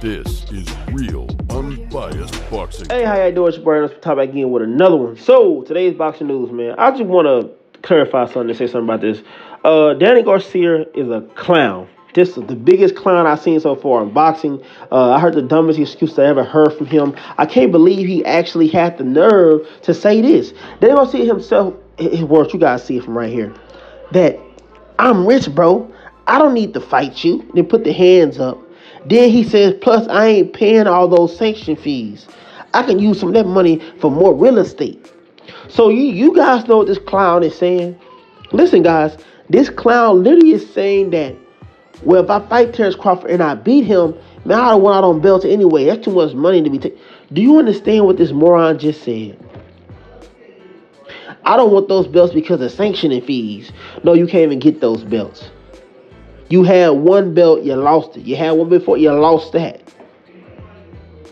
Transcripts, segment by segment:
This is real, unbiased boxing. Hey, how y'all doing? It's your boy. Let's talk back again with another one. So, today's boxing news, man. I just want to clarify something and say something about this. Danny Garcia is a clown. This is the biggest clown I've seen so far in boxing. I heard the dumbest excuse I ever heard from him. I can't believe he actually had the nerve to say this. Danny Garcia himself, his words, you guys see it from right here, that I'm rich, bro. I don't need to fight you. Then put the hands up. Then he says, plus I ain't paying all those sanction fees. I can use some of that money for more real estate. So you guys know what this clown is saying? Listen, guys, this clown literally is saying that, well, if I fight Terrence Crawford and I beat him, man, I don't want out on belts anyway. That's too much money to be taken. Do you understand what this moron just said? I don't want those belts because of sanctioning fees. No, you can't even get those belts. You had one belt, you lost it. You had one before, you lost that.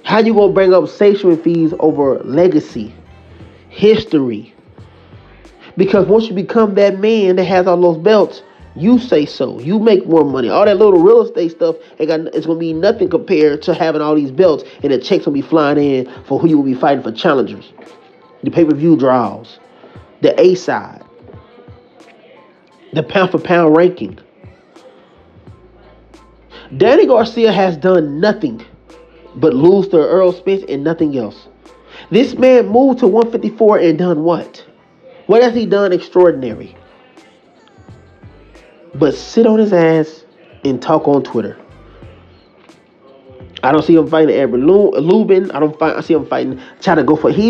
How you gonna bring up sanctioning fees over legacy, history? Because once you become that man that has all those belts, you say so. You make more money. All that little real estate stuff, it's gonna be nothing compared to having all these belts, and the checks gonna be flying in for who you will be fighting for challengers, the pay-per-view draws, the A side, the pound for pound ranking. Danny Garcia has done nothing but lose to Earl Spence and nothing else. This man moved to 154 and done what? What has he done extraordinary? But sit on his ass and talk on Twitter. I don't see him fighting Edward Lubin. I see him fighting, trying to go for. He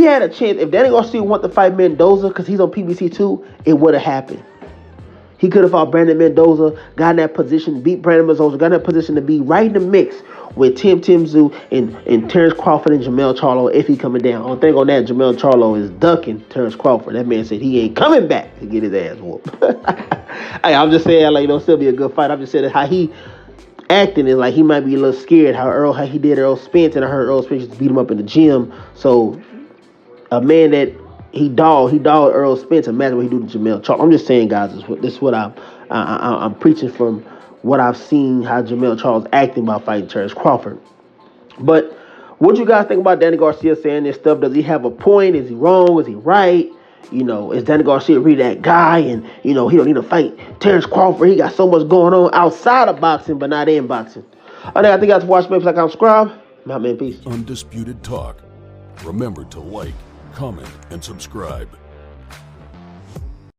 had a chance. If Danny Garcia wanted to fight Mendoza because he's on PBC too, it would have happened. He could have fought Brandon Mendoza, got in that position, beat Brandon Mendoza, got in that position to be right in the mix with Tim Tszyu and Terrence Crawford and Jamel Charlo if he coming down. Only thing on that, Jamel Charlo is ducking Terrence Crawford. That man said he ain't coming back to get his ass whooped. Hey, I'm just saying, like, still be a good fight. I'm just saying how he acting is like he might be a little scared how he did Earl Spence, and I heard Earl Spence just beat him up in the gym. So a man that he dogged Earl Spence. Imagine what he do to Jamel Charlo. I'm just saying, guys, this is what I'm preaching from what I've seen, how Jamel Charlo's acting about fighting Terrence Crawford. But what you guys think about Danny Garcia saying this stuff? Does he have a point? Is he wrong? Is he right? Is Danny Garcia really that guy? And, he don't need to fight Terrence Crawford. He got so much going on outside of boxing, but not in boxing. I think you guys watch. Maybe like I'm subscribe. My man, peace. Undisputed Talk. Remember to like, comment, and subscribe.